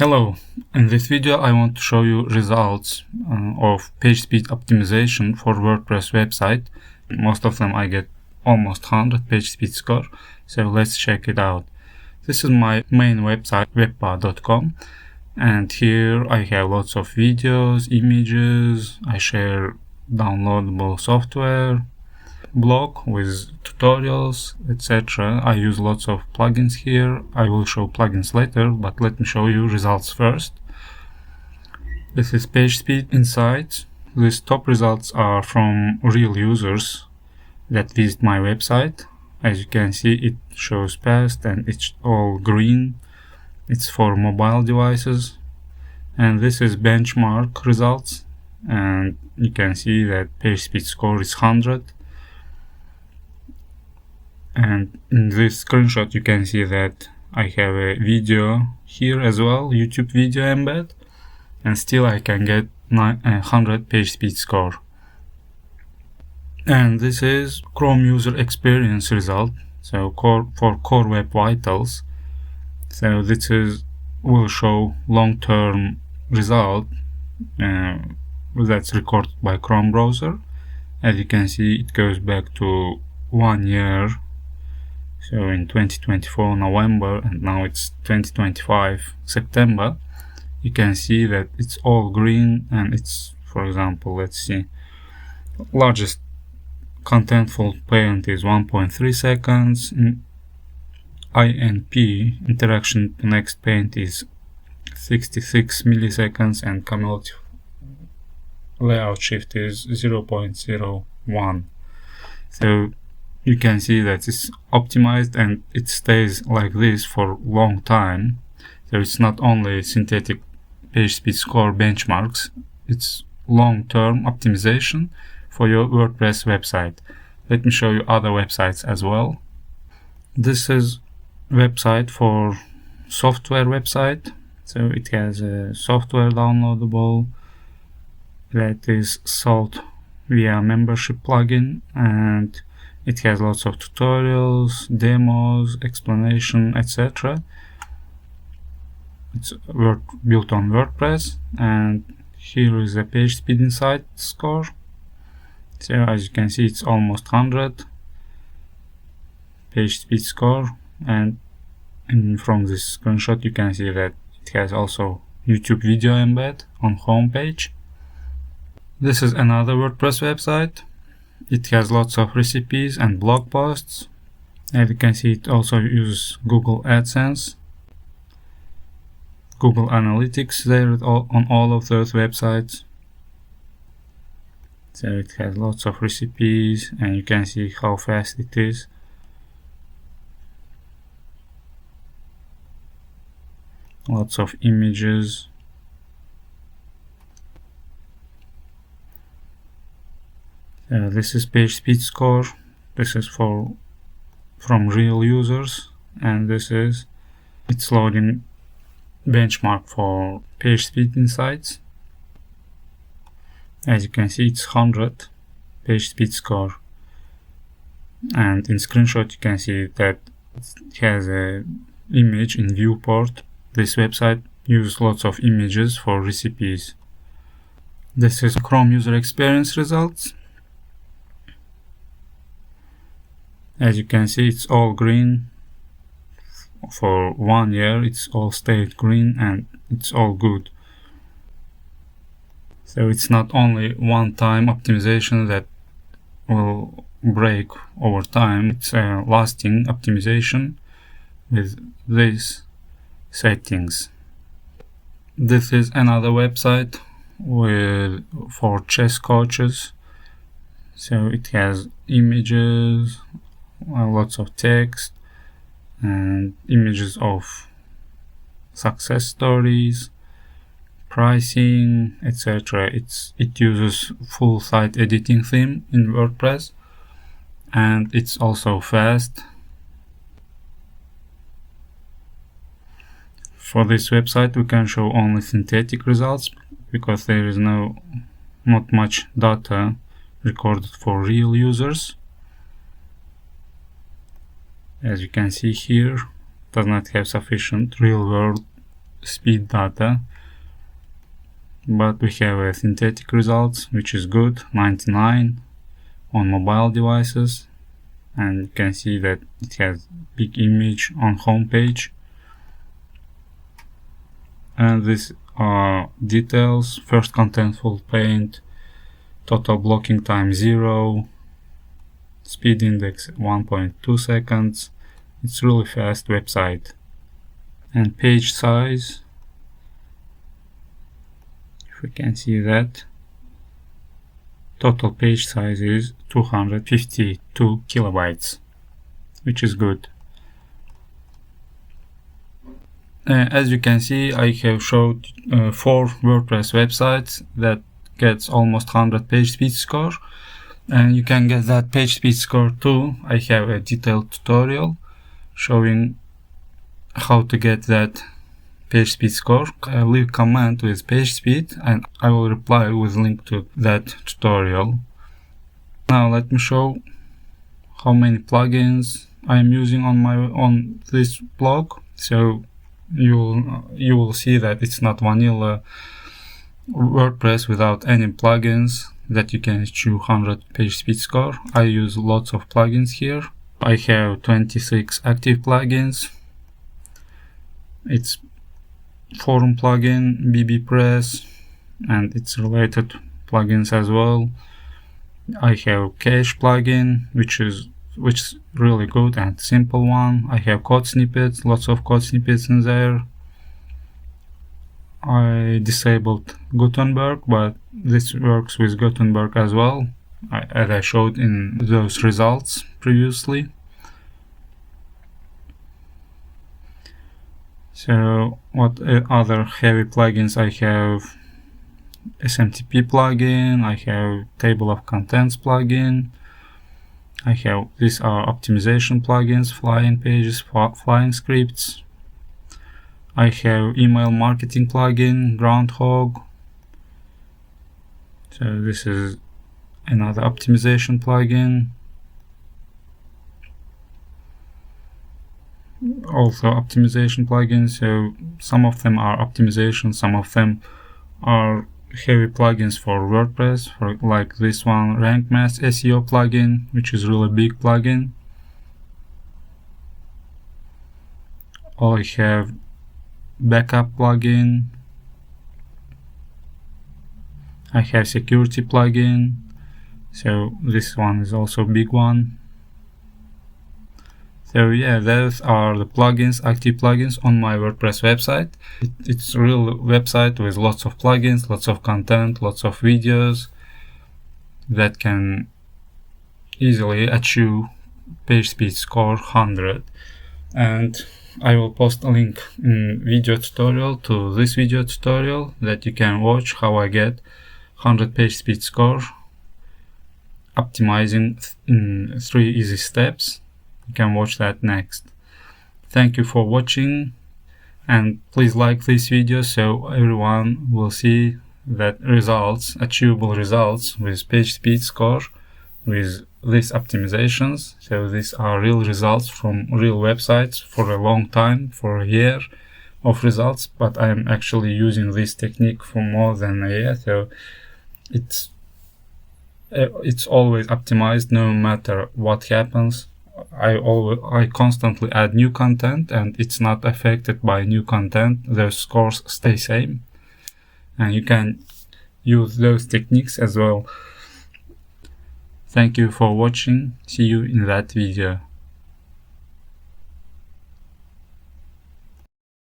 Hello, in this video I want to show you results of PageSpeed optimization for WordPress website. Most of them I get almost 100 PageSpeed score, so let's check it out. This is my main website, webpa.com, and here I have lots of videos, images, I share downloadable software, blog with tutorials, etc. I use lots of plugins here. I will show plugins later, but let me show you results first. This is PageSpeed Insights. These top results are from real users that visit my website. As you can see, it shows past and it's all green. It's for mobile devices. And this is benchmark results, and you can see that PageSpeed score is 100. And in this screenshot you can see that I have a video here as well, YouTube video embed, and still I can get 100 PageSpeed score. And this is Chrome user experience result, so for Core Web Vitals. So this will show long-term result that's recorded by Chrome browser. As you can see, it goes back to 1 year. So in 2024 November, and now it's 2025 September, you can see that it's all green, and it's, for example, let's see, largest contentful paint is 1.3 seconds, INP, interaction to next paint, is 66 milliseconds, and cumulative layout shift is 0.01. So you can see that it's optimized and it stays like this for a long time. So it's not only synthetic PageSpeed score benchmarks, it's long-term optimization for your WordPress website. Let me show you other websites as well. This is website for software website. So it has a software downloadable that is sold via membership plugin, and it has lots of tutorials, demos, explanation, etc. It's built on WordPress, and here is a PageSpeed Insight score. So as you can see, it's almost 100 PageSpeed score, and from this screenshot you can see that it has also YouTube video embed on homepage. This is another WordPress website. It has lots of recipes and blog posts. As you can see, it also uses Google AdSense, Google Analytics there on all of those websites. So it has lots of recipes, and you can see how fast it is. Lots of images. This is PageSpeed score. This is from real users, and it's loading benchmark for PageSpeed Insights. As you can see, it's 100 PageSpeed score, and in screenshot you can see that it has a image in viewport. This website uses lots of images for recipes. This is Chrome user experience results. As you can see, it's all green. For 1 year it's all stayed green, and it's all good. So it's not only one-time optimization that will break over time, it's a lasting optimization with these settings. This is another website for chess coaches. So it has images, lots of text, and images of success stories, pricing, etc. It uses full site editing theme in WordPress, and it's also fast. For this website we can show only synthetic results because there is not much data recorded for real users. As you can see here, does not have sufficient real world speed data, but we have a synthetic results, which is good, 99 on mobile devices, and you can see that it has big image on home page. And these are details: first contentful paint, total blocking time 0, speed index 1.2 seconds. It's really fast website. And page size, if we can see that, total page size is 252 kilobytes, which is good. As you can see, I have showed 4 WordPress websites that gets almost 100 PageSpeed score, and you can get that PageSpeed score too. I have a detailed tutorial showing how to get that PageSpeed score. I'll leave a comment with PageSpeed and I will reply with link to that tutorial. Now let me show how many plugins I am using on this blog. So you will see that it's not vanilla WordPress without any plugins that you can achieve 100 PageSpeed score. I use lots of plugins here. I have 26 active plugins. It's forum plugin, BBPress, and its related plugins as well. I have cache plugin, which is really good and simple one. I have code snippets, lots of code snippets in there. I disabled Gutenberg, but this works with Gutenberg as well, as I showed in those results previously. So what other heavy plugins I have? SMTP plugin, I have table of contents plugin, I have, these are optimization plugins, flying pages, flying scripts. I have email marketing plugin, Groundhog. So this is another optimization plugin. Also optimization plugins, so some of them are optimization, some of them are heavy plugins for WordPress, for like this one, Rank Math SEO plugin, which is really big plugin. I have backup plugin. I have security plugin, so this one is also a big one. So yeah, those are the plugins, active plugins on my WordPress website. It's a real website with lots of plugins, lots of content, lots of videos that can easily achieve PageSpeed score 100. And I will post a link in video tutorial to this video tutorial that you can watch how I get 100 PageSpeed score, optimizing in 3 easy steps. You can watch that next. Thank you for watching, and please like this video so everyone will see that results, achievable results with PageSpeed score with these optimizations. So these are real results from real websites for a long time, for a year of results, but I'm actually using this technique for more than a year, so it's always optimized no matter what happens. I constantly add new content and it's not affected by new content. The scores stay same, and you can use those techniques as well. Thank you for watching. See you in that video.